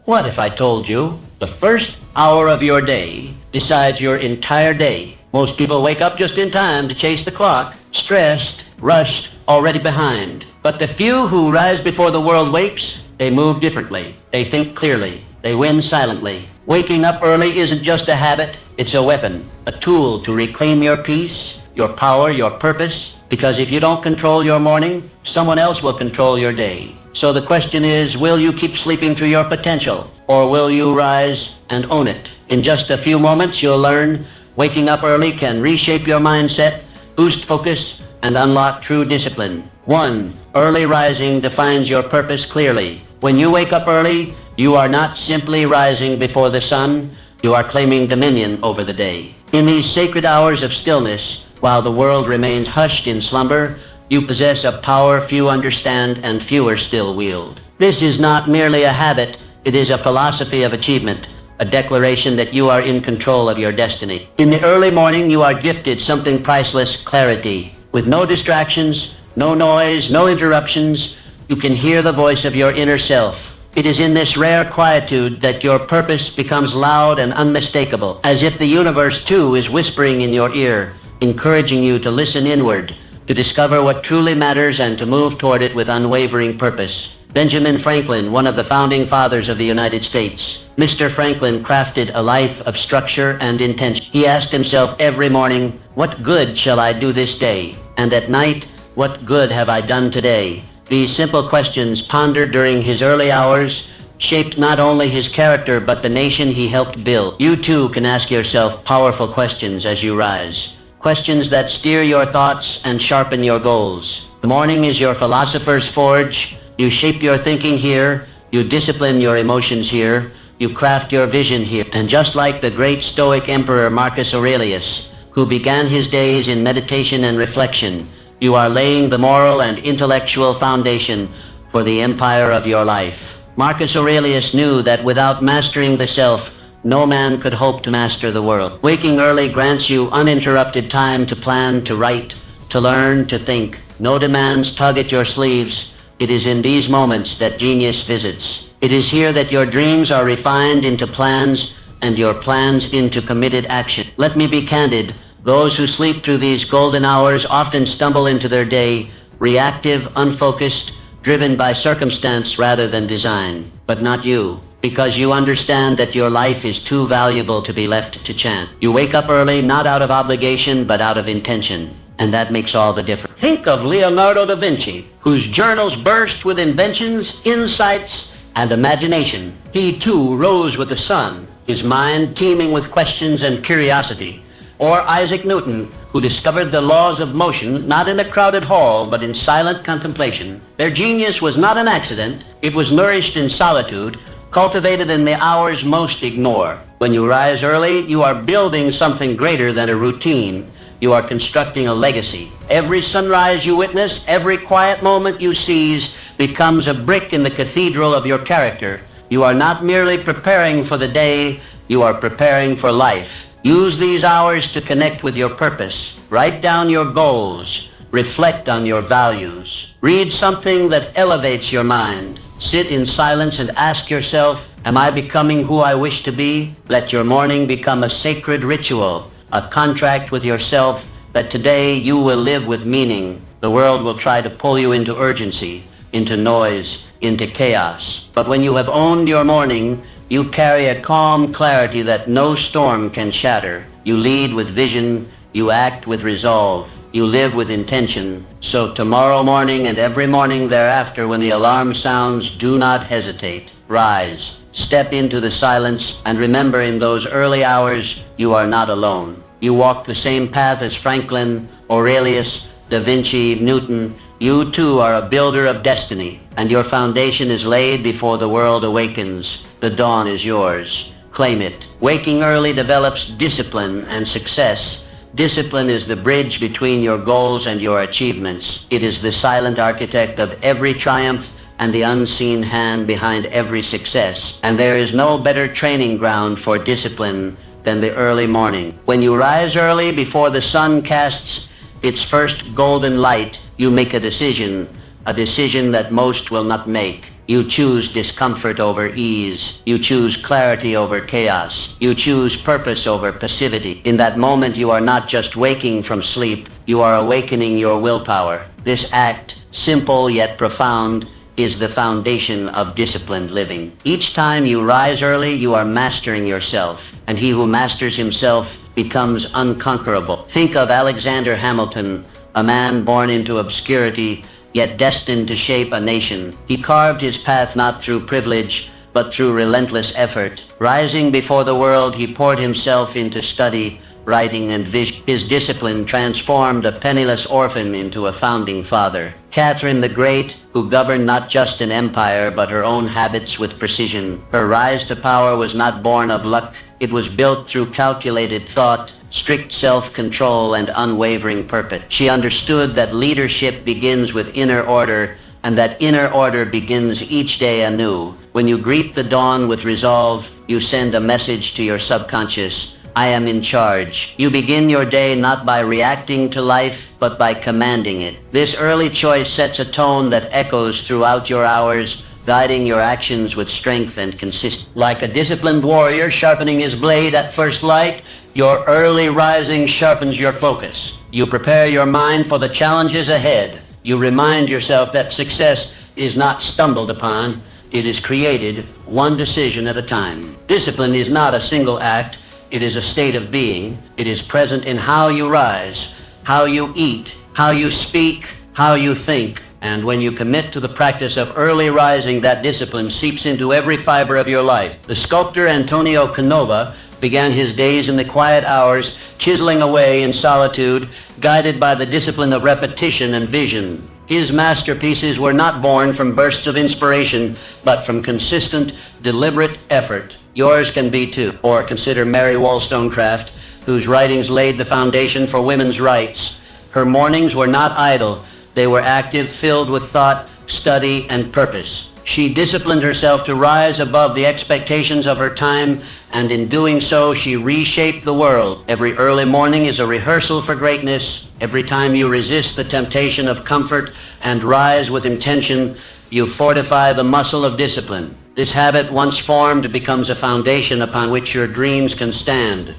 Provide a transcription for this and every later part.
What if I told you the first hour of your day decides your entire day? Most people wake up just in time to chase the clock, stressed, rushed, already behind. But the few who rise before the world wakes, they move differently. They think clearly. They win silently. Waking up early isn't just a habit, it's a weapon, a tool to reclaim your peace, your power, your purpose. Because if you don't control your morning, someone else will control your day. So the question is, will you keep sleeping through your potential, or will you rise and own it? In just a few moments, you'll learn waking up early can reshape your mindset, boost focus, and unlock true discipline. 1. Early rising defines your purpose clearly. When you wake up early, you are not simply rising before the sun, you are claiming dominion over the day. In these sacred hours of stillness, while the world remains hushed in slumber, you possess a power few understand and fewer still wield. This is not merely a habit, it is a philosophy of achievement, a declaration that you are in control of your destiny. In the early morning, you are gifted something priceless, clarity. With no distractions, no noise, no interruptions, you can hear the voice of your inner self. It is in this rare quietude that your purpose becomes loud and unmistakable, as if the universe too is whispering in your ear, encouraging you to listen inward, to discover what truly matters and to move toward it with unwavering purpose. Benjamin Franklin, one of the founding fathers of the United States. Mr. Franklin crafted a life of structure and intention. He asked himself every morning, what good shall I do this day? And at night, what good have I done today? These simple questions, pondered during his early hours, shaped not only his character but the nation he helped build. You too can ask yourself powerful questions as you rise. Questions that steer your thoughts and sharpen your goals. The morning is your philosopher's forge. You shape your thinking here. You discipline your emotions here. You craft your vision here. And just like the great Stoic Emperor Marcus Aurelius, who began his days in meditation and reflection, you are laying the moral and intellectual foundation for the empire of your life. Marcus Aurelius knew that without mastering the self, no man could hope to master the world. Waking early grants you uninterrupted time to plan, to write, to learn, to think. No demands tug at your sleeves. It is in these moments that genius visits. It is here that your dreams are refined into plans and your plans into committed action. Let me be candid. Those who sleep through these golden hours often stumble into their day, reactive, unfocused, driven by circumstance rather than design. But not you, because you understand that your life is too valuable to be left to chance. You wake up early, not out of obligation, but out of intention. And that makes all the difference. Think of Leonardo da Vinci, whose journals burst with inventions, insights, and imagination. He too rose with the sun, his mind teeming with questions and curiosity. Or Isaac Newton, who discovered the laws of motion not in a crowded hall but in silent contemplation. Their genius was not an accident. It was nourished in solitude, cultivated in the hours most ignore. When you rise early, you are building something greater than a routine. You are constructing a legacy. Every sunrise you witness, every quiet moment you seize becomes a brick in the cathedral of your character. You are not merely preparing for the day, you are preparing for life. Use these hours to connect with your purpose. Write down your goals. Reflect on your values. Read something that elevates your mind. Sit in silence and ask yourself, am I becoming who I wish to be? Let your morning become a sacred ritual, a contract with yourself that today you will live with meaning. The world will try to pull you into urgency, into noise, into chaos. But when you have owned your morning, you carry a calm clarity that no storm can shatter. You lead with vision, you act with resolve, you live with intention. So tomorrow morning and every morning thereafter, when the alarm sounds, do not hesitate. Rise, step into the silence, and remember, in those early hours, you are not alone. You walk the same path as Franklin, Aurelius, Da Vinci, Newton. You too are a builder of destiny, and your foundation is laid before the world awakens. The dawn is yours. Claim it. Waking early develops discipline and success. Discipline is the bridge between your goals and your achievements. It is the silent architect of every triumph and the unseen hand behind every success. And there is no better training ground for discipline than the early morning. When you rise early before the sun casts its first golden light, you make a decision that most will not make. You choose discomfort over ease. You choose clarity over chaos. You choose purpose over passivity. In that moment, you are not just waking from sleep, you are awakening your willpower. This act, simple yet profound, is the foundation of disciplined living. Each time you rise early, you are mastering yourself, and he who masters himself becomes unconquerable. Think of Alexander Hamilton, a man born into obscurity, yet destined to shape a nation. He carved his path not through privilege, but through relentless effort. Rising before the world, he poured himself into study, writing, and vision. His discipline transformed a penniless orphan into a founding father. Catherine the Great, who governed not just an empire, but her own habits with precision. Her rise to power was not born of luck. It was built through calculated thought, strict self-control, and unwavering purpose. She understood that leadership begins with inner order, and that inner order begins each day anew. When you greet the dawn with resolve, you send a message to your subconscious: I am in charge. You begin your day not by reacting to life, but by commanding it. This early choice sets a tone that echoes throughout your hours, guiding your actions with strength and consistency. Like a disciplined warrior sharpening his blade at first light, your early rising sharpens your focus. You prepare your mind for the challenges ahead. You remind yourself that success is not stumbled upon, it is created one decision at a time. Discipline is not a single act, it is a state of being. It is present in how you rise, how you eat, how you speak, how you think. And when you commit to the practice of early rising, that discipline seeps into every fiber of your life. The sculptor Antonio Canova began his days in the quiet hours, chiseling away in solitude, guided by the discipline of repetition and vision. His masterpieces were not born from bursts of inspiration, but from consistent, deliberate effort. Yours can be too. Or consider Mary Wollstonecraft, whose writings laid the foundation for women's rights. Her mornings were not idle. They were active, filled with thought, study, and purpose. She disciplined herself to rise above the expectations of her time, and in doing so, she reshaped the world. Every early morning is a rehearsal for greatness. Every time you resist the temptation of comfort and rise with intention, you fortify the muscle of discipline. This habit, once formed, becomes a foundation upon which your dreams can stand.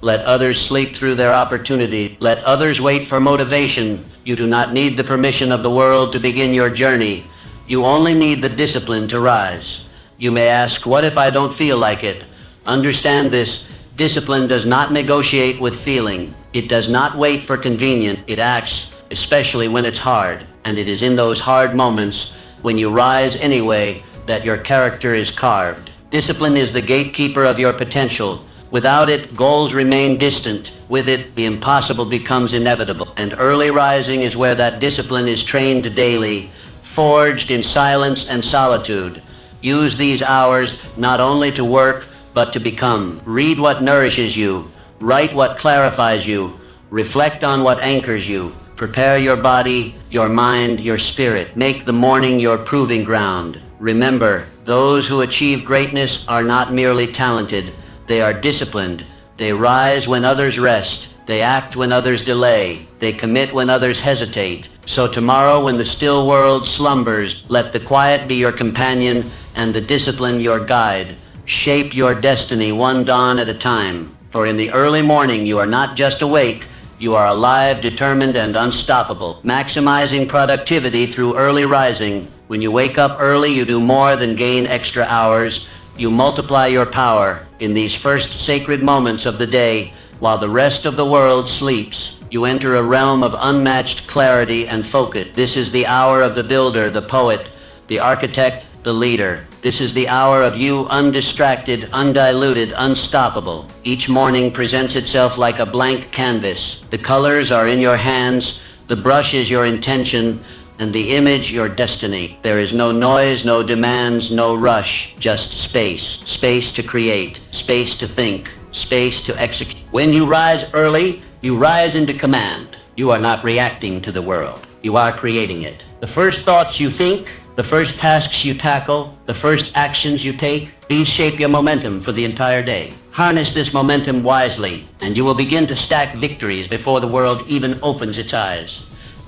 Let others sleep through their opportunity. Let others wait for motivation. You do not need the permission of the world to begin your journey. You only need the discipline to rise. You may ask, what if I don't feel like it? Understand this: discipline does not negotiate with feeling. It does not wait for convenience. It acts, especially when it's hard. And it is in those hard moments, when you rise anyway, that your character is carved. Discipline is the gatekeeper of your potential. Without it, goals remain distant. With it, the impossible becomes inevitable. And early rising is where that discipline is trained daily, forged in silence and solitude. Use these hours not only to work, but to become. Read what nourishes you. Write what clarifies you. Reflect on what anchors you. Prepare your body, your mind, your spirit. Make the morning your proving ground. Remember, those who achieve greatness are not merely talented. They are disciplined. They rise when others rest. They act when others delay. They commit when others hesitate. So tomorrow, when the still world slumbers, let the quiet be your companion and the discipline your guide. Shape your destiny one dawn at a time. For in the early morning, you are not just awake, you are alive, determined, and unstoppable. Maximizing productivity through early rising. When you wake up early, you do more than gain extra hours. You multiply your power. In these first sacred moments of the day, while the rest of the world sleeps, you enter a realm of unmatched clarity and focus. This is the hour of the builder, the poet, the architect, the leader. This is the hour of you, undistracted, undiluted, unstoppable. Each morning presents itself like a blank canvas. The colors are in your hands, the brush is your intention, and the image your destiny. There is no noise, no demands, no rush, just space. Space to create, space to think, space to execute. When you rise early, you rise into command. You are not reacting to the world. You are creating it. The first thoughts you think, the first tasks you tackle, the first actions you take, these shape your momentum for the entire day. Harness this momentum wisely, and you will begin to stack victories before the world even opens its eyes.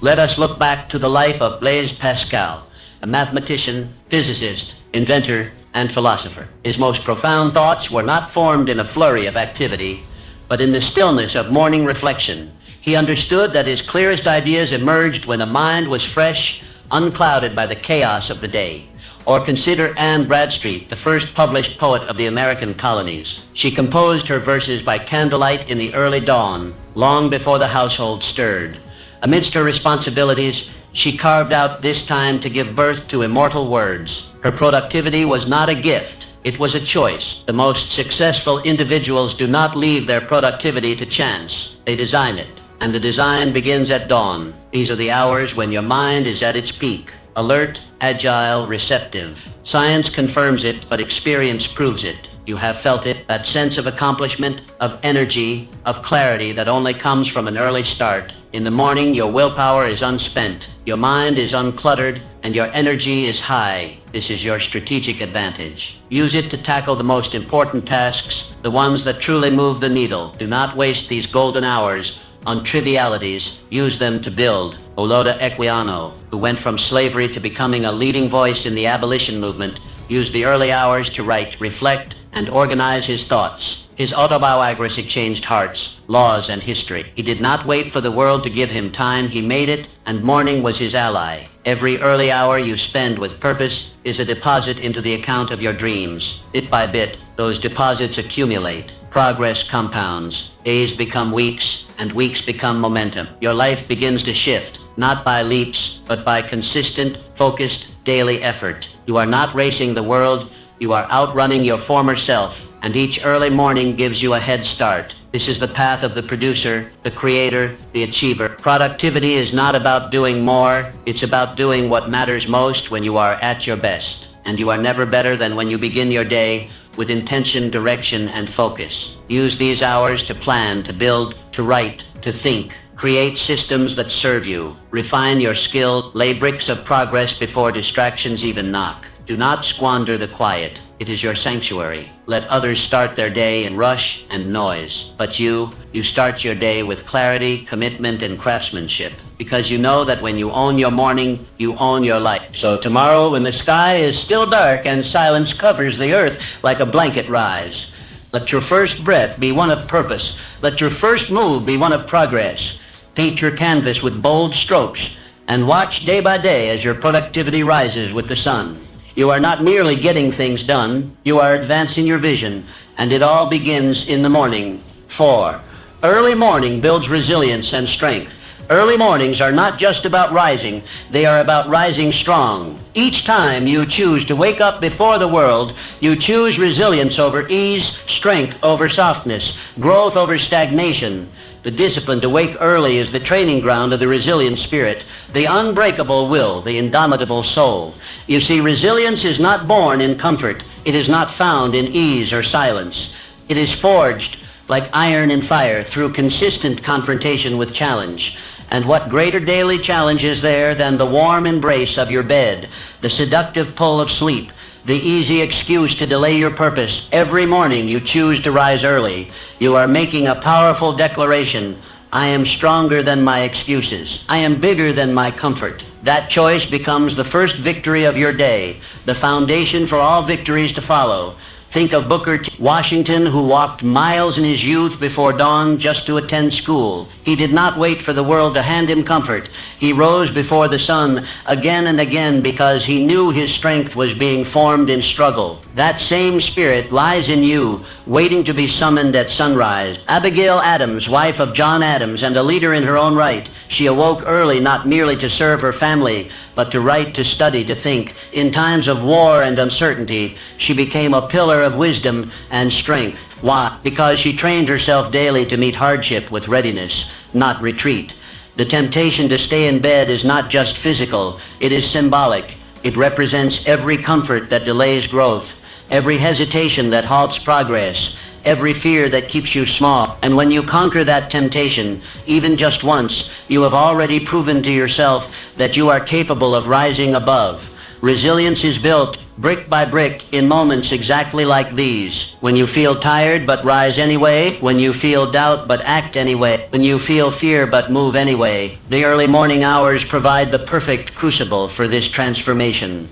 Let us look back to the life of Blaise Pascal. a mathematician, physicist, inventor, and philosopher. His most profound thoughts were not formed in a flurry of activity, but in the stillness of morning reflection. He understood that his clearest ideas emerged when the mind was fresh, unclouded by the chaos of the day. Or consider Anne Bradstreet, the first published poet of the American colonies. She composed her verses by candlelight in the early dawn, long before the household stirred. Amidst her responsibilities, she carved out this time to give birth to immortal words. Her productivity was not a gift, it was a choice. The most successful individuals do not leave their productivity to chance. They design it, and the design begins at dawn. These are the hours when your mind is at its peak. Alert, agile, receptive. Science confirms it, but experience proves it. You have felt it, that sense of accomplishment, of energy, of clarity that only comes from an early start. In the morning, your willpower is unspent, your mind is uncluttered, and your energy is high. This is your strategic advantage. Use it to tackle the most important tasks, the ones that truly move the needle. Do not waste these golden hours on trivialities. Use them to build. Oloda Equiano, who went from slavery to becoming a leading voice in the abolition movement, used the early hours to write, reflect, and organize his thoughts. His autobiography changed hearts, laws, and history. He did not wait for the world to give him time. He made it, and morning was his ally. Every early hour you spend with purpose is a deposit into the account of your dreams. Bit by bit, those deposits accumulate. Progress compounds. Days become weeks, and weeks become momentum. Your life begins to shift, not by leaps, but by consistent, focused, daily effort. You are not racing the world, you are outrunning your former self, and each early morning gives you a head start. This is the path of the producer, the creator, the achiever. Productivity is not about doing more, it's about doing what matters most when you are at your best. And you are never better than when you begin your day with intention, direction, and focus. Use these hours to plan, to build, to write, to think. Create systems that serve you. Refine your skill. Lay bricks of progress before distractions even knock. Do not squander the quiet. It is your sanctuary. Let others start their day in rush and noise. But you start your day with clarity, commitment, and craftsmanship. Because you know that when you own your morning, you own your life. So tomorrow, when the sky is still dark and silence covers the earth like a blanket, rise. Let your first breath be one of purpose. Let your first move be one of progress. Paint your canvas with bold strokes and watch day by day as your productivity rises with the sun. You are not merely getting things done, you are advancing your vision, and it all begins in the morning. 4. Early morning builds resilience and strength. Early mornings are not just about rising, they are about rising strong. Each time you choose to wake up before the world, you choose resilience over ease, strength over softness, growth over stagnation. The discipline to wake early is the training ground of the resilient spirit, the unbreakable will, the indomitable soul. You see, resilience is not born in comfort. It is not found in ease or silence. It is forged like iron in fire through consistent confrontation with challenge. And what greater daily challenge is there than the warm embrace of your bed, the seductive pull of sleep, the easy excuse to delay your purpose? Every morning you choose to rise early. You are making a powerful declaration. I am stronger than my excuses. I am bigger than my comfort. That choice becomes the first victory of your day, the foundation for all victories to follow. Think of Booker T. Washington, who walked miles in his youth before dawn just to attend school. He did not wait for the world to hand him comfort. He rose before the sun again and again because he knew his strength was being formed in struggle. That same spirit lies in you, waiting to be summoned at sunrise. Abigail Adams, wife of John Adams and a leader in her own right, she awoke early not merely to serve her family, but to write, to study, to think. In times of war and uncertainty, she became a pillar of wisdom and strength. Why? Because she trained herself daily to meet hardship with readiness, not retreat. The temptation to stay in bed is not just physical, it is symbolic. It represents every comfort that delays growth, every hesitation that halts progress, every fear that keeps you small. And when you conquer that temptation, even just once, you have already proven to yourself that you are capable of rising above. Resilience is built brick by brick, in moments exactly like these. When you feel tired but rise anyway, when you feel doubt but act anyway, when you feel fear but move anyway. The early morning hours provide the perfect crucible for this transformation.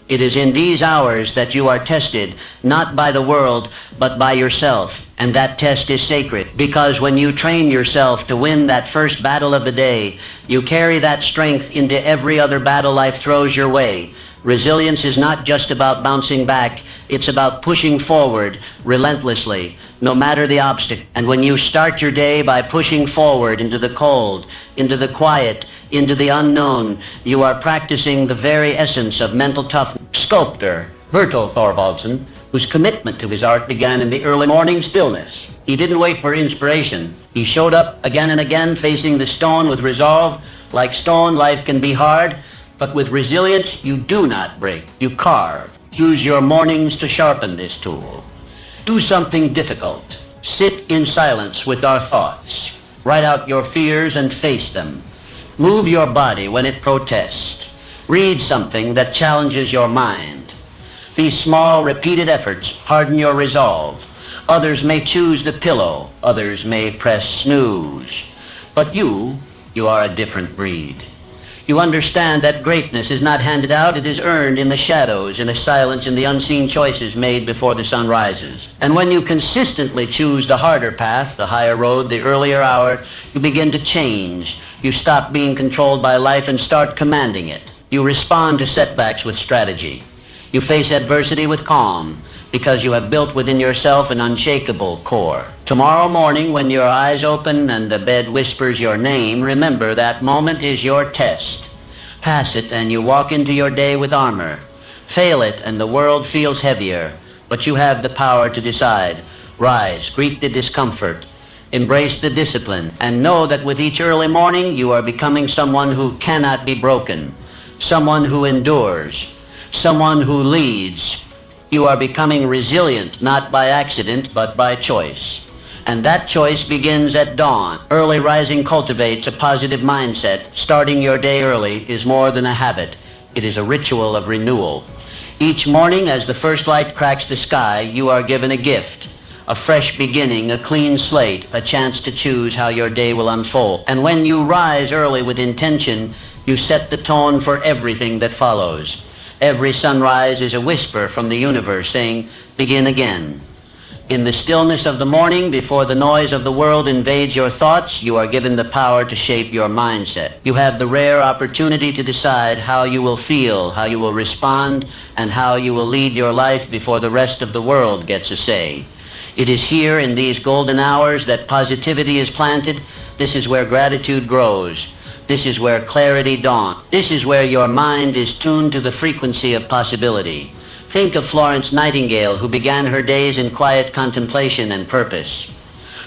It is in these hours that you are tested, not by the world, but by yourself. And that test is sacred, because when you train yourself to win that first battle of the day, you carry that strength into every other battle life throws your way. Resilience is not just about bouncing back, it's about pushing forward relentlessly, no matter the obstacle. And when you start your day by pushing forward into the cold, into the quiet, into the unknown, you are practicing the very essence of mental toughness. Sculptor Bertel Thorvaldsen, whose commitment to his art began in the early morning stillness. He didn't wait for inspiration. He showed up again and again, facing the stone with resolve. Like stone, life can be hard, but with resilience, you do not break, you carve. Use your mornings to sharpen this tool. Do something difficult. Sit in silence with our thoughts. Write out your fears and face them. Move your body when it protests. Read something that challenges your mind. These small, repeated efforts harden your resolve. Others may choose the pillow. Others may press snooze. But you are a different breed. You understand that greatness is not handed out, it is earned in the shadows, in the silence, in the unseen choices made before the sun rises. And when you consistently choose the harder path, the higher road, the earlier hour, you begin to change. You stop being controlled by life and start commanding it. You respond to setbacks with strategy. You face adversity with calm, because you have built within yourself an unshakable core. Tomorrow morning, when your eyes open and the bed whispers your name, remember that moment is your test. Pass it and you walk into your day with armor. Fail it and the world feels heavier, but you have the power to decide. Rise, greet the discomfort, embrace the discipline, and know that with each early morning you are becoming someone who cannot be broken, someone who endures, someone who leads. You are becoming resilient, not by accident, but by choice. And that choice begins at dawn. Early rising cultivates a positive mindset. Starting your day early is more than a habit. It is a ritual of renewal. Each morning, as the first light cracks the sky, you are given a gift. A fresh beginning, a clean slate, a chance to choose how your day will unfold. And when you rise early with intention, you set the tone for everything that follows. Every sunrise is a whisper from the universe saying, begin again. In the stillness of the morning, before the noise of the world invades your thoughts, you are given the power to shape your mindset. You have the rare opportunity to decide how you will feel, how you will respond, and how you will lead your life before the rest of the world gets a say. It is here in these golden hours that positivity is planted. This is where gratitude grows. This is where clarity dawns. This is where your mind is tuned to the frequency of possibility. Think of Florence Nightingale, who began her days in quiet contemplation and purpose.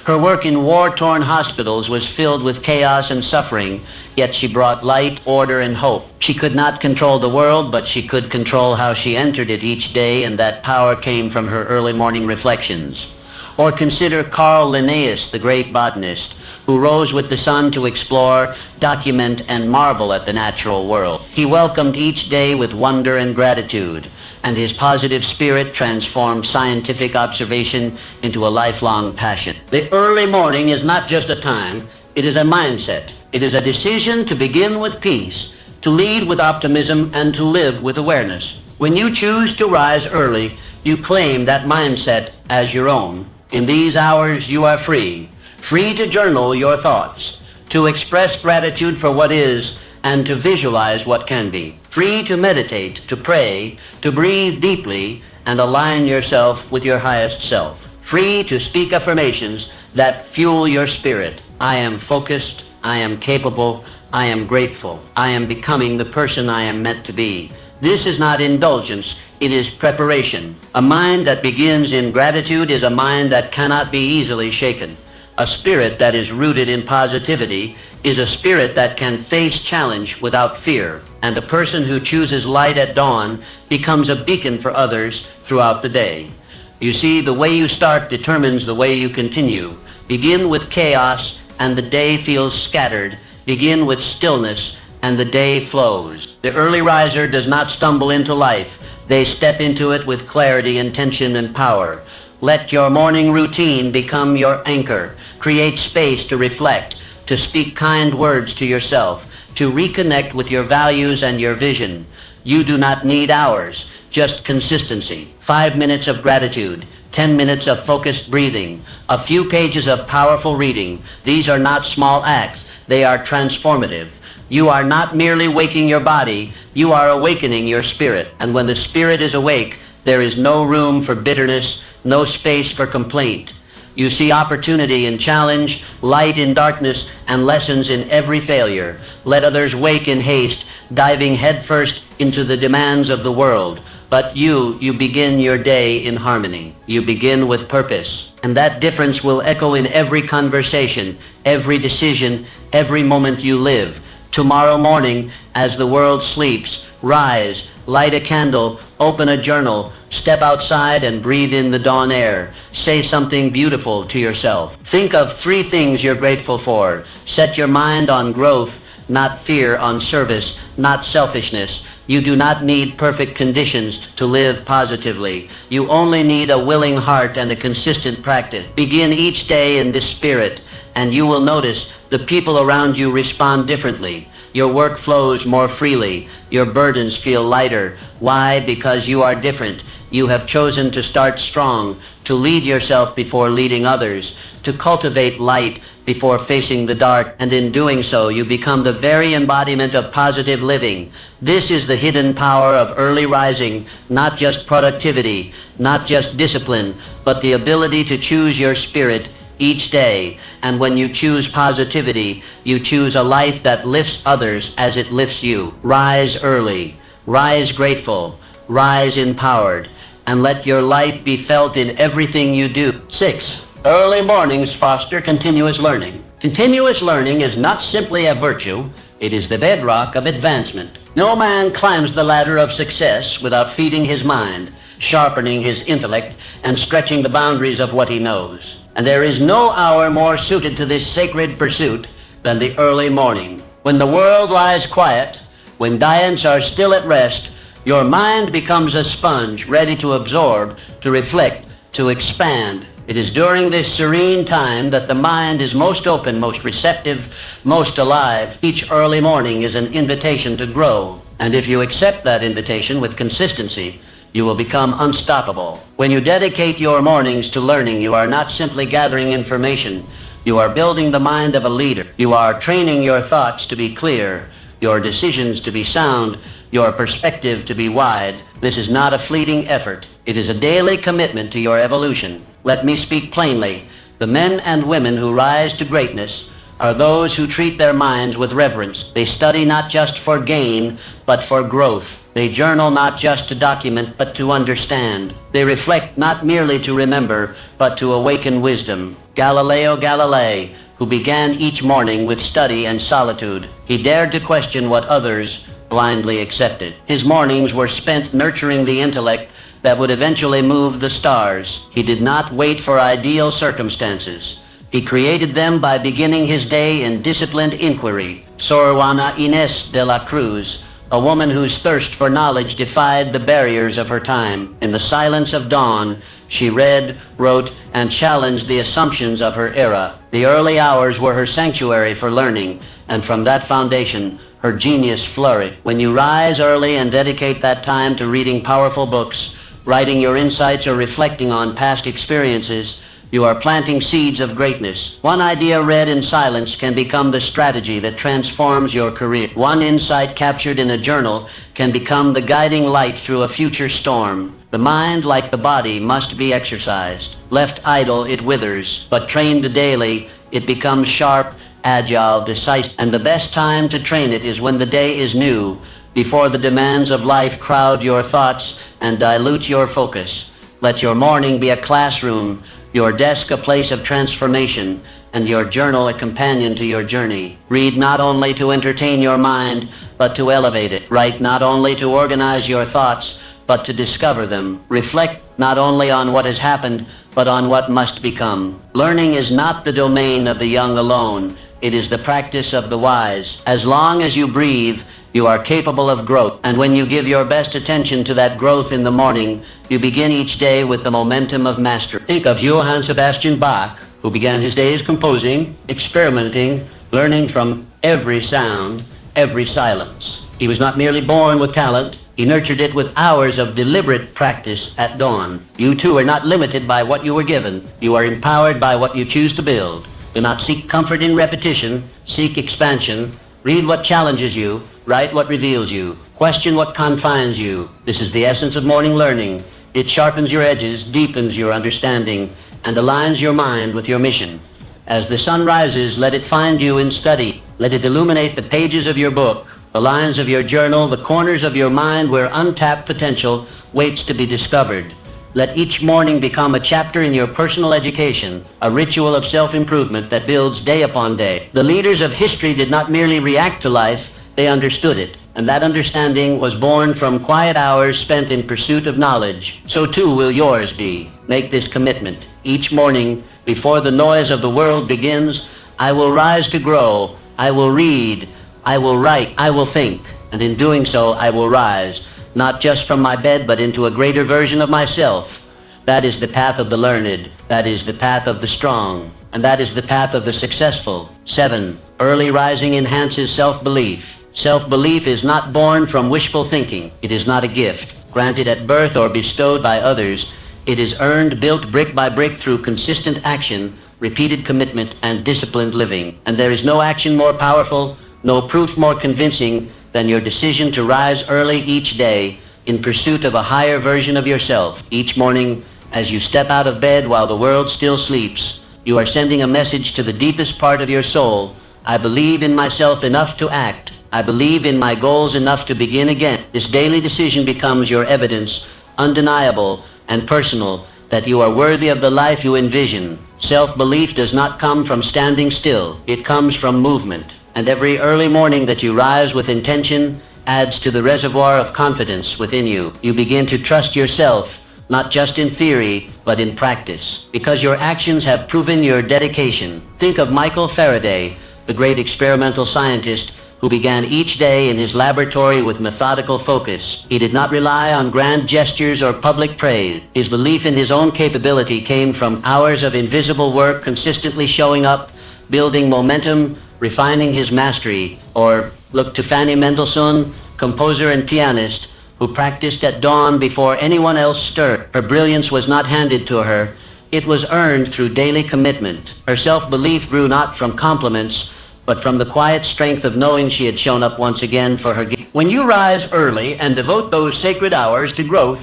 Her work in war-torn hospitals was filled with chaos and suffering, yet she brought light, order, and hope. She could not control the world, but she could control how she entered it each day, and that power came from her early morning reflections. Or consider Carl Linnaeus, the great botanist, who rose with the sun to explore, document, and marvel at the natural world. He welcomed each day with wonder and gratitude, and his positive spirit transformed scientific observation into a lifelong passion. The early morning is not just a time, it is a mindset. It is a decision to begin with peace, to lead with optimism, and to live with awareness. When you choose to rise early, you claim that mindset as your own. In these hours, you are free. Free to journal your thoughts, to express gratitude for what is, and to visualize what can be. Free to meditate, to pray, to breathe deeply, and align yourself with your highest self. Free to speak affirmations that fuel your spirit. I am focused, I am capable, I am grateful, I am becoming the person I am meant to be. This is not indulgence, it is preparation. A mind that begins in gratitude is a mind that cannot be easily shaken. A spirit that is rooted in positivity is a spirit that can face challenge without fear. And a person who chooses light at dawn becomes a beacon for others throughout the day. You see, the way you start determines the way you continue. Begin with chaos and the day feels scattered. Begin with stillness and the day flows. The early riser does not stumble into life, They step into it with clarity, intention, and power. Let your morning routine become your anchor. Create space to reflect, to speak kind words to yourself, to reconnect with your values and your vision. You do not need hours, just consistency. 5 minutes of gratitude, 10 minutes of focused breathing, a few pages of powerful reading. These are not small acts. They are transformative. You are not merely waking your body, you are awakening your spirit. And when the spirit is awake, there is no room for bitterness, no space for complaint. You see opportunity in challenge, light in darkness, and lessons in every failure. Let others wake in haste, diving headfirst into the demands of the world. But you begin your day in harmony. You begin with purpose. And that difference will echo in every conversation, every decision, every moment you live. Tomorrow morning, as the world sleeps, rise, light a candle, open a journal, step outside and breathe in the dawn air. Say something beautiful to yourself. Think of 3 things you're grateful for. Set your mind on growth, not fear, on service, not selfishness. You do not need perfect conditions to live positively. You only need a willing heart and a consistent practice. Begin each day in this spirit, and you will notice the people around you respond differently. Your work flows more freely. Your burdens feel lighter. Why? Because you are different. You have chosen to start strong, to lead yourself before leading others, to cultivate light before facing the dark, and in doing so you become the very embodiment of positive living. This is the hidden power of early rising, not just productivity, not just discipline, but the ability to choose your spirit each day. And when you choose positivity, you choose a life that lifts others as it lifts you. Rise early, rise grateful, rise empowered, and let your light be felt in everything you do. 6. Early mornings foster continuous learning. Continuous learning is not simply a virtue, it is the bedrock of advancement. No man climbs the ladder of success without feeding his mind, sharpening his intellect, and stretching the boundaries of what he knows. And there is no hour more suited to this sacred pursuit than the early morning. When the world lies quiet, when giants are still at rest, your mind becomes a sponge ready to absorb, to reflect, to expand. It is during this serene time that the mind is most open, most receptive, most alive. Each early morning is an invitation to grow. And if you accept that invitation with consistency, you will become unstoppable. When you dedicate your mornings to learning, you are not simply gathering information. You are building the mind of a leader. You are training your thoughts to be clear, your decisions to be sound, your perspective to be wide. This is not a fleeting effort. It is a daily commitment to your evolution. Let me speak plainly. The men and women who rise to greatness are those who treat their minds with reverence. They study not just for gain, but for growth. They journal not just to document, but to understand. They reflect not merely to remember, but to awaken wisdom. Galileo Galilei, who began each morning with study and solitude, he dared to question what others blindly accepted. His mornings were spent nurturing the intellect that would eventually move the stars. He did not wait for ideal circumstances. He created them by beginning his day in disciplined inquiry. Sor Juana Inés de la Cruz, a woman whose thirst for knowledge defied the barriers of her time. In the silence of dawn, she read, wrote, and challenged the assumptions of her era. The early hours were her sanctuary for learning, and from that foundation, her genius flourished. When you rise early and dedicate that time to reading powerful books, writing your insights, or reflecting on past experiences, you are planting seeds of greatness. One idea read in silence can become the strategy that transforms your career. One insight captured in a journal can become the guiding light through a future storm. The mind, like the body, must be exercised. Left idle, it withers, but trained daily, it becomes sharp, agile, decisive. And the best time to train it is when the day is new, before the demands of life crowd your thoughts and dilute your focus. Let your morning be a classroom, your desk a place of transformation, and your journal a companion to your journey. Read not only to entertain your mind, but to elevate it. Write not only to organize your thoughts, but to discover them. Reflect not only on what has happened, but on what must become. Learning is not the domain of the young alone. It is the practice of the wise. As long as you breathe, You are capable of growth, and when you give your best attention to that growth in the morning, you begin each day with the momentum of mastery. Think of Johann Sebastian Bach, who began his days composing, experimenting, learning from every sound, every silence. He was not merely born with talent, he nurtured it with hours of deliberate practice at dawn. You too are not limited by what you were given. You are empowered by what you choose to build. Do not seek comfort in repetition, seek expansion. Read what challenges you, write what reveals you, question what confines you. This is the essence of morning learning. It sharpens your edges, deepens your understanding, and aligns your mind with your mission. As the sun rises, let it find you in study. Let it illuminate the pages of your book, the lines of your journal, the corners of your mind where untapped potential waits to be discovered. Let each morning become a chapter in your personal education, a ritual of self-improvement that builds day upon day. The leaders of history did not merely react to life, they understood it. And that understanding was born from quiet hours spent in pursuit of knowledge. So too will yours be. Make this commitment. Each morning, before the noise of the world begins, I will rise to grow. I will read. I will write. I will think. And in doing so, I will rise, not just from my bed, but into a greater version of myself. That is the path of the learned. That is the path of the strong. And that is the path of the successful. 7. Early rising enhances self-belief. Self-belief is not born from wishful thinking. It is not a gift, granted at birth or bestowed by others. It is earned, built brick by brick through consistent action, repeated commitment, and disciplined living. And there is no action more powerful, no proof more convincing than your decision to rise early each day in pursuit of a higher version of yourself. Each morning, as you step out of bed while the world still sleeps, you are sending a message to the deepest part of your soul. I believe in myself enough to act. I believe in my goals enough to begin again. This daily decision becomes your evidence, undeniable and personal, that you are worthy of the life you envision. Self-belief does not come from standing still. It comes from movement. And every early morning that you rise with intention adds to the reservoir of confidence within you. You begin to trust yourself, not just in theory, but in practice, because your actions have proven your dedication. Think of Michael Faraday, the great experimental scientist who began each day in his laboratory with methodical focus. He did not rely on grand gestures or public praise. His belief in his own capability came from hours of invisible work, consistently showing up, building momentum, refining his mastery. Or look to Fanny Mendelssohn, composer and pianist, who practiced at dawn before anyone else stirred. Her brilliance was not handed to her. It was earned through daily commitment. Her self-belief grew not from compliments, but from the quiet strength of knowing she had shown up once again for her gift. When you rise early and devote those sacred hours to growth,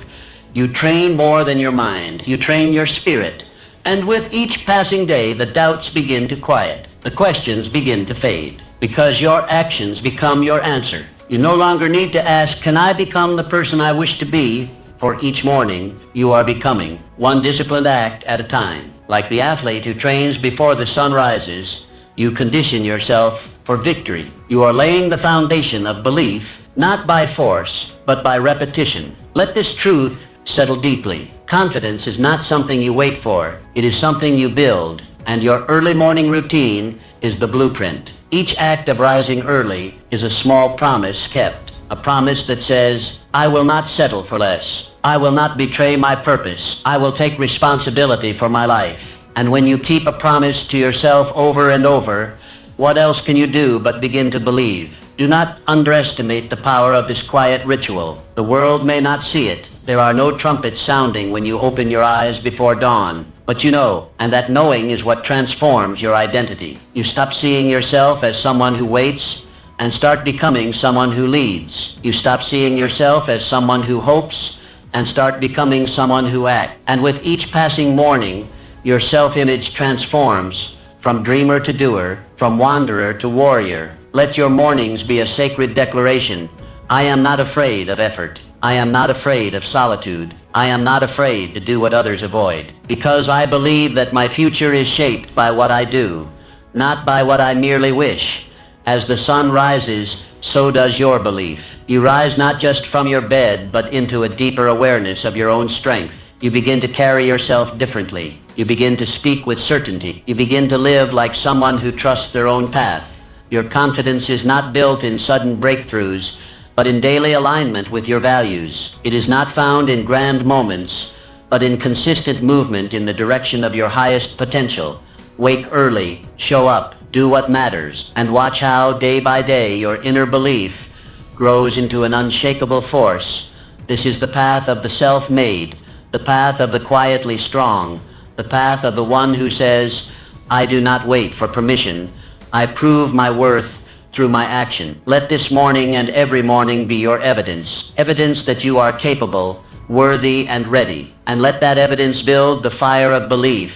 you train more than your mind. You train your spirit. And with each passing day, the doubts begin to quiet. The questions begin to fade, because your actions become your answer. You no longer need to ask, can I become the person I wish to be? For each morning, you are becoming, one disciplined act at a time. Like the athlete who trains before the sun rises, you condition yourself for victory. You are laying the foundation of belief, not by force, but by repetition. Let this truth settle deeply. Confidence is not something you wait for. It is something you build. And your early morning routine is the blueprint. Each act of rising early is a small promise kept. A promise that says, I will not settle for less. I will not betray my purpose. I will take responsibility for my life. And when you keep a promise to yourself over and over, what else can you do but begin to believe? Do not underestimate the power of this quiet ritual. The world may not see it. There are no trumpets sounding when you open your eyes before dawn. But you know, and that knowing is what transforms your identity. You stop seeing yourself as someone who waits and start becoming someone who leads. You stop seeing yourself as someone who hopes and start becoming someone who acts. And with each passing morning, your self-image transforms from dreamer to doer, from wanderer to warrior. Let your mornings be a sacred declaration. I am not afraid of effort. I am not afraid of solitude. I am not afraid to do what others avoid, because I believe that my future is shaped by what I do, not by what I merely wish. As the sun rises, so does your belief. You rise not just from your bed, but into a deeper awareness of your own strength. You begin to carry yourself differently. You begin to speak with certainty. You begin to live like someone who trusts their own path. Your confidence is not built in sudden breakthroughs. but in daily alignment with your values. It is not found in grand moments, but in consistent movement in the direction of your highest potential. Wake early, show up, do what matters, and watch how, day by day, your inner belief grows into an unshakable force. This is the path of the self-made, the path of the quietly strong, the path of the one who says, I do not wait for permission. I prove my worth through my action. Let this morning and every morning be your evidence, evidence that you are capable, worthy, and ready. And let that evidence build the fire of belief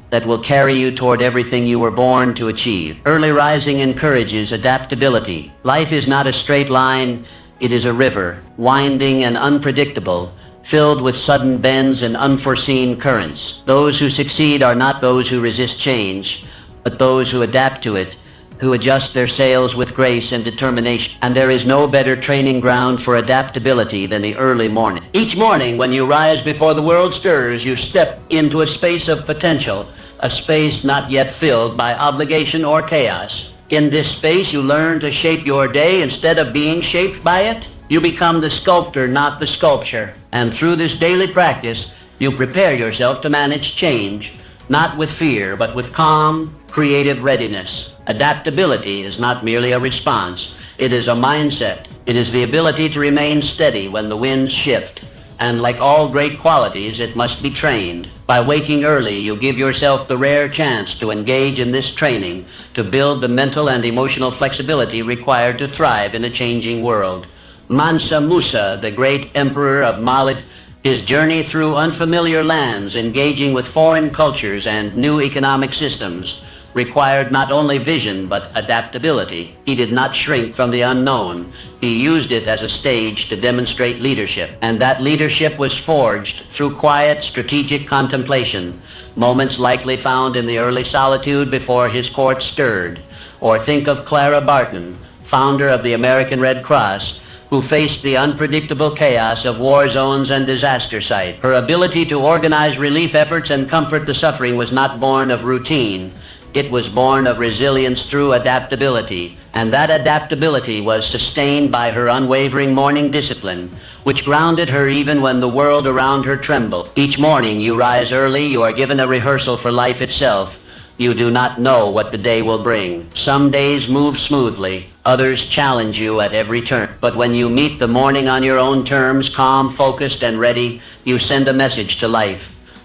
that will carry you toward everything you were born to achieve. Early rising encourages adaptability. Life is not a straight line, it is a river, winding and unpredictable, filled with sudden bends and unforeseen currents. Those who succeed are not those who resist change, but those who adapt to it, who adjust their sails with grace and determination. And there is no better training ground for adaptability than the early morning. Each morning when you rise before the world stirs, you step into a space of potential, a space not yet filled by obligation or chaos. In this space, you learn to shape your day instead of being shaped by it. You become the sculptor, not the sculpture. And through this daily practice, you prepare yourself to manage change, not with fear, but with calm, creative readiness. Adaptability is not merely a response. It is a mindset. It is the ability to remain steady when the winds shift. And like all great qualities, it must be trained. By waking early, you give yourself the rare chance to engage in this training, to build the mental and emotional flexibility required to thrive in a changing world. Mansa Musa, the great emperor of Mali, his journey through unfamiliar lands, engaging with foreign cultures and new economic systems, required not only vision but adaptability. He did not shrink from the unknown. He used it as a stage to demonstrate leadership. And that leadership was forged through quiet, strategic contemplation, moments likely found in the early solitude before his court stirred. Or think of Clara Barton, founder of the American Red Cross, who faced the unpredictable chaos of war zones and disaster sites. Her ability to organize relief efforts and comfort the suffering was not born of routine. It was born of resilience through adaptability, and that adaptability was sustained by her unwavering morning discipline, which grounded her even when the world around her trembled. Each morning you rise early, you are given a rehearsal for life itself. You do not know what the day will bring. Some days move smoothly, others challenge you at every turn. But when you meet the morning on your own terms, calm, focused, and ready, you send a message to life.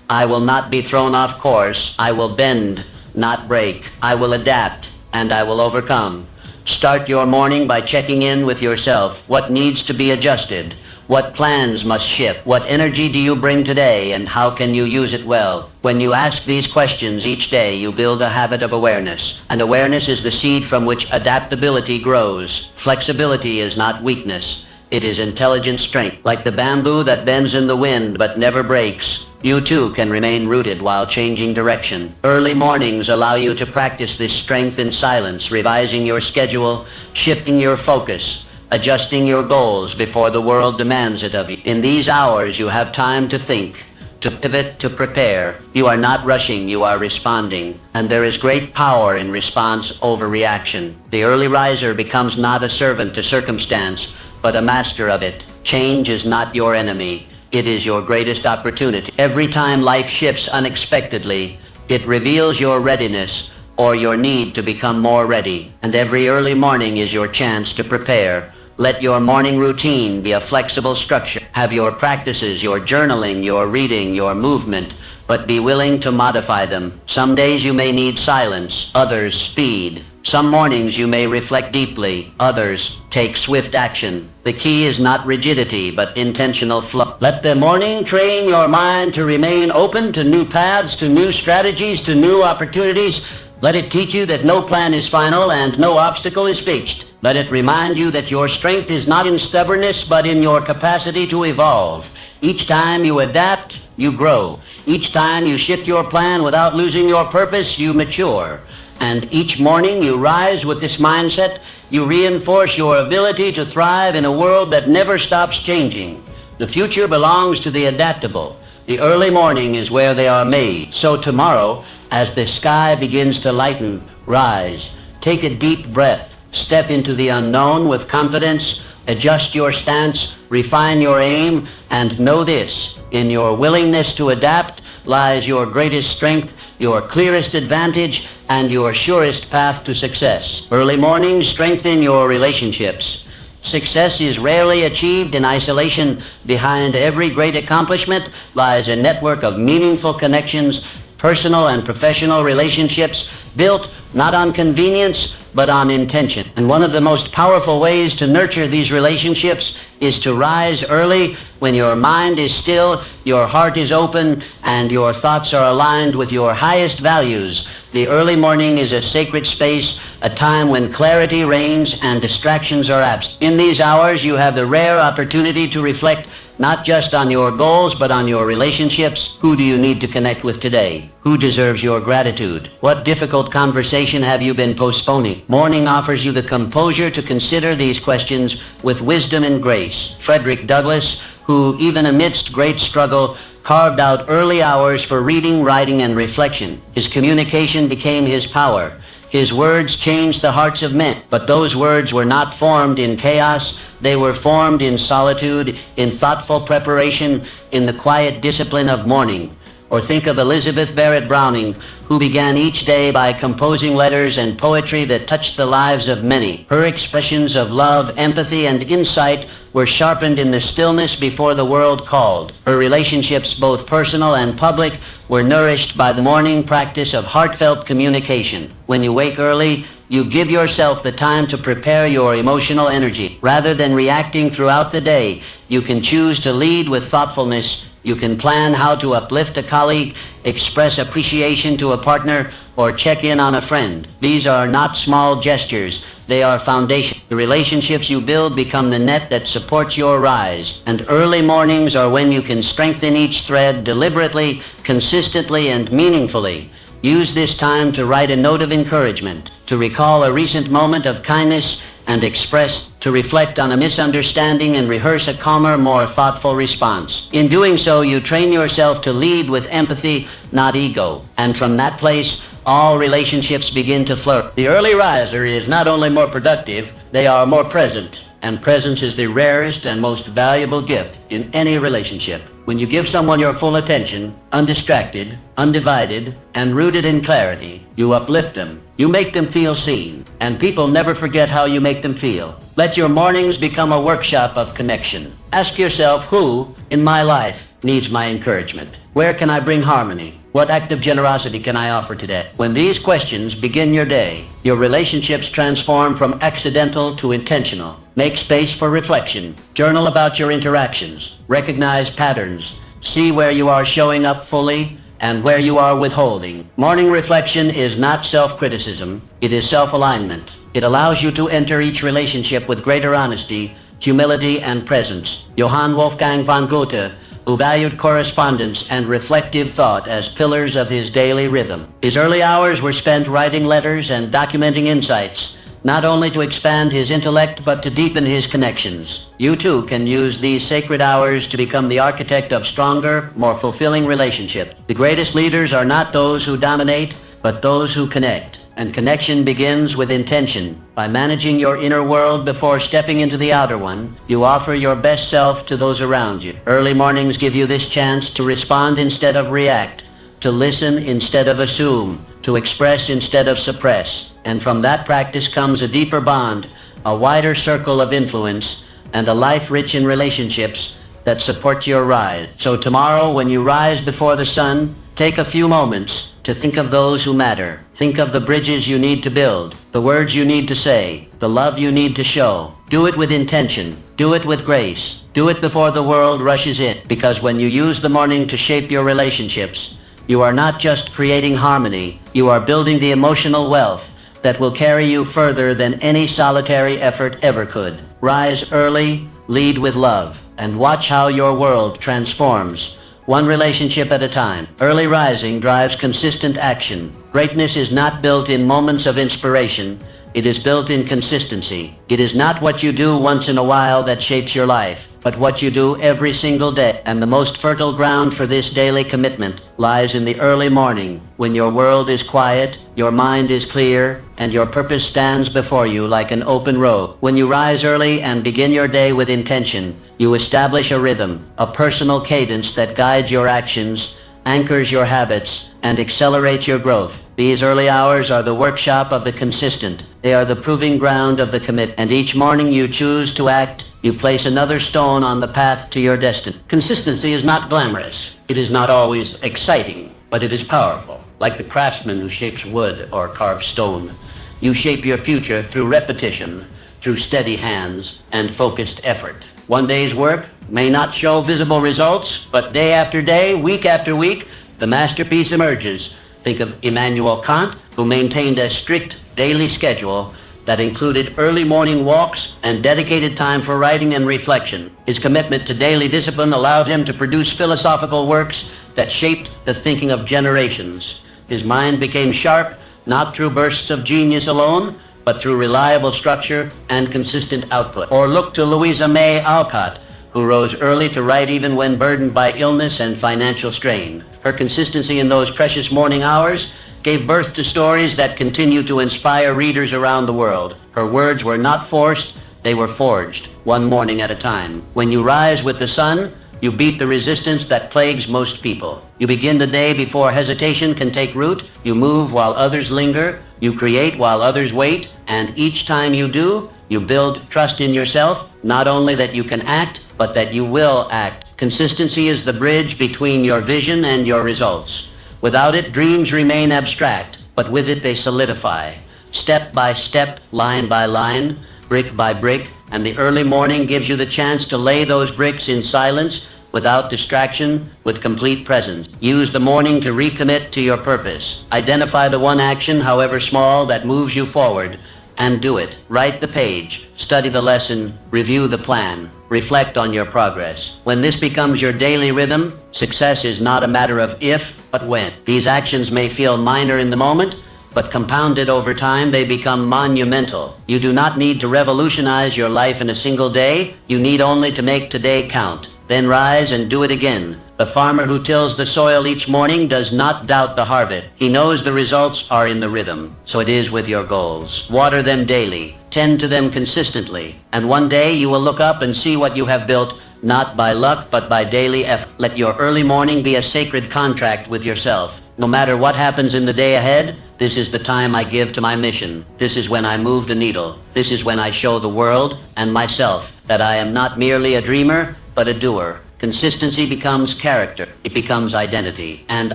I will not be thrown off course. I will bend, not break. I will adapt, and I will overcome. Start your morning by checking in with yourself. What needs to be adjusted? What plans must shift? What energy do you bring today, and how can you use it well? When you ask these questions each day, you build a habit of awareness. And awareness is the seed from which adaptability grows. Flexibility is not weakness. It is intelligent strength. Like the bamboo that bends in the wind but never breaks, you too can remain rooted while changing direction. Early mornings allow you to practice this strength in silence, revising your schedule, shifting your focus, adjusting your goals before the world demands it of you. In these hours, you have time to think, to pivot, to prepare. You are not rushing, you are responding. And there is great power in response over reaction. The early riser becomes not a servant to circumstance, but a master of it. Change is not your enemy. It is your greatest opportunity. Every time life shifts unexpectedly, it reveals your readiness or your need to become more ready. And every early morning is your chance to prepare. Let your morning routine be a flexible structure. Have your practices, your journaling, your reading, your movement, but be willing to modify them. Some days you may need silence, others speed. Some mornings you may reflect deeply, others take swift action. The key is not rigidity, but intentional flow. Let the morning train your mind to remain open to new paths, to new strategies, to new opportunities. Let it teach you that no plan is final and no obstacle is fixed. Let it remind you that your strength is not in stubbornness, but in your capacity to evolve. Each time you adapt, you grow. Each time you shift your plan without losing your purpose, you mature. And each morning you rise with this mindset, you reinforce your ability to thrive in a world that never stops changing. The future belongs to the adaptable. The early morning is where they are made. So tomorrow, as the sky begins to lighten, rise. Take a deep breath. Step into the unknown with confidence, Adjust your stance, refine your aim, and know this: in your willingness to adapt lies your greatest strength, your clearest advantage, and your surest path to success. Early mornings strengthen your relationships. Success is rarely achieved in isolation. Behind every great accomplishment lies a network of meaningful connections, personal and professional relationships built not on convenience, but on intention. And one of the most powerful ways to nurture these relationships is to rise early when your mind is still, your heart is open, and your thoughts are aligned with your highest values. The early morning is a sacred space, a time when clarity reigns and distractions are absent. In these hours, you have the rare opportunity to reflect not just on your goals, but on your relationships. Who do you need to connect with today? Who deserves your gratitude? What difficult conversation have you been postponing? Morning offers you the composure to consider these questions with wisdom and grace. Frederick Douglass, who even amidst great struggle carved out early hours for reading, writing, and reflection. His communication became his power. His words changed the hearts of men. But those words were not formed in chaos. They were formed in solitude, in thoughtful preparation, in the quiet discipline of morning. Or think of Elizabeth Barrett Browning, who began each day by composing letters and poetry that touched the lives of many. Her expressions of love, empathy, and insight were sharpened in the stillness before the world called. Her relationships, both personal and public, were nourished by the morning practice of heartfelt communication. When you wake early, you give yourself the time to prepare your emotional energy. Rather than reacting throughout the day, you can choose to lead with thoughtfulness. You can plan how to uplift a colleague, express appreciation to a partner, or check in on a friend. These are not small gestures. They are foundation. The relationships you build become the net that supports your rise. And early mornings are when you can strengthen each thread deliberately, consistently, and meaningfully. Use this time to write a note of encouragement, to recall a recent moment of kindness and express, to reflect on a misunderstanding and rehearse a calmer, more thoughtful response. In doing so, you train yourself to lead with empathy, not ego. And from that place, all relationships begin to flourish. The early riser is not only more productive, they are more present. And presence is the rarest and most valuable gift in any relationship. When you give someone your full attention, undistracted, undivided, and rooted in clarity, you uplift them. You make them feel seen. And people never forget how you make them feel. Let your mornings become a workshop of connection. Ask yourself, who in my life needs my encouragement? Where can I bring harmony? What act of generosity can I offer today? When these questions begin your day, your relationships transform from accidental to intentional. Make space for reflection. Journal about your interactions. Recognize patterns. See where you are showing up fully and where you are withholding. Morning reflection is not self-criticism. It is self-alignment. It allows you to enter each relationship with greater honesty, humility, and presence. Johann Wolfgang von Goethe, who valued correspondence and reflective thought as pillars of his daily rhythm. His early hours were spent writing letters and documenting insights, not only to expand his intellect, but to deepen his connections. You too can use these sacred hours to become the architect of stronger, more fulfilling relationships. The greatest leaders are not those who dominate, but those who connect. And connection begins with intention. By managing your inner world before stepping into the outer one, you offer your best self to those around you. Early mornings give you this chance to respond instead of react, to listen instead of assume, to express instead of suppress. And from that practice comes a deeper bond, a wider circle of influence, and a life rich in relationships that support your rise. So tomorrow, when you rise before the sun, take a few moments to think of those who matter. Think of the bridges you need to build, the words you need to say, the love you need to show. Do it with intention. Do it with grace. Do it before the world rushes in. Because when you use the morning to shape your relationships, you are not just creating harmony, you are building the emotional wealth that will carry you further than any solitary effort ever could. Rise early, lead with love, and watch how your world transforms, one relationship at a time. Early rising drives consistent action. Greatness is not built in moments of inspiration. It is built in consistency. It is not what you do once in a while that shapes your life. but what you do every single day. And the most fertile ground for this daily commitment lies in the early morning, when your world is quiet, your mind is clear, and your purpose stands before you like an open road. When you rise early and begin your day with intention, you establish a rhythm, a personal cadence that guides your actions, anchors your habits, and accelerates your growth. These early hours are the workshop of the consistent. They are the proving ground of the commit. And each morning you choose to act, you place another stone on the path to your destiny. Consistency is not glamorous. It is not always exciting, but it is powerful. Like the craftsman who shapes wood or carves stone, you shape your future through repetition, through steady hands and focused effort. One day's work may not show visible results, but day after day, week after week, the masterpiece emerges. Think of Immanuel Kant, who maintained a strict daily schedule that included early morning walks and dedicated time for writing and reflection. His commitment to daily discipline allowed him to produce philosophical works that shaped the thinking of generations. His mind became sharp, not through bursts of genius alone, but through reliable structure and consistent output. Or look to Louisa May Alcott, who rose early to write even when burdened by illness and financial strain. Her consistency in those precious morning hours gave birth to stories that continue to inspire readers around the world. Her words were not forced, they were forged, one morning at a time. When you rise with the sun, you beat the resistance that plagues most people. You begin the day before hesitation can take root. You move while others linger. You create while others wait. And each time you do, you build trust in yourself, not only that you can act, but that you will act. Consistency is the bridge between your vision and your results. Without it, dreams remain abstract, but with it they solidify. Step by step, line by line, brick by brick, and the early morning gives you the chance to lay those bricks in silence, without distraction, with complete presence. Use the morning to recommit to your purpose. Identify the one action, however small, that moves you forward, and do it. Write the page, study the lesson, review the plan, reflect on your progress. When this becomes your daily rhythm, success is not a matter of if, but when. These actions may feel minor in the moment, but compounded over time, they become monumental. You do not need to revolutionize your life in a single day. You need only to make today count. Then rise and do it again. The farmer who tills the soil each morning does not doubt the harvest. He knows the results are in the rhythm. So it is with your goals. Water them daily. Tend to them consistently. And one day you will look up and see what you have built, not by luck, but by daily effort. Let your early morning be a sacred contract with yourself. No matter what happens in the day ahead, this is the time I give to my mission. This is when I move the needle. This is when I show the world and myself that I am not merely a dreamer, but a doer. Consistency becomes character. It becomes identity. And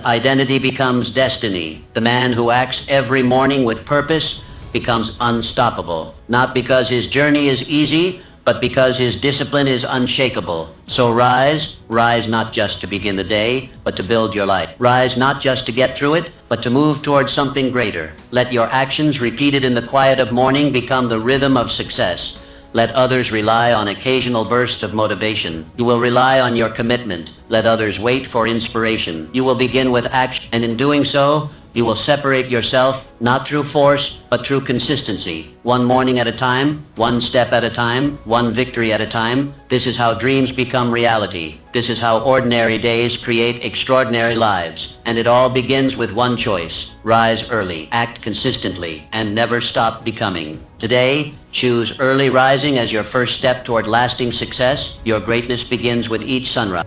identity becomes destiny. The man who acts every morning with purpose becomes unstoppable. Not because his journey is easy, but because his discipline is unshakable. So rise not just to begin the day, but to build your life. Rise not just to get through it, but to move towards something greater. Let your actions repeated in the quiet of morning become the rhythm of success. Let others rely on occasional bursts of motivation. You will rely on your commitment. Let others wait for inspiration. You will begin with action, and in doing so, you will separate yourself not through force, but through consistency. One morning at a time, one step at a time, one victory at a time. This is how dreams become reality. This is how ordinary days create extraordinary lives. And it all begins with one choice. Rise early, act consistently, and never stop becoming. Today, choose early rising as your first step toward lasting success. Your greatness begins with each sunrise.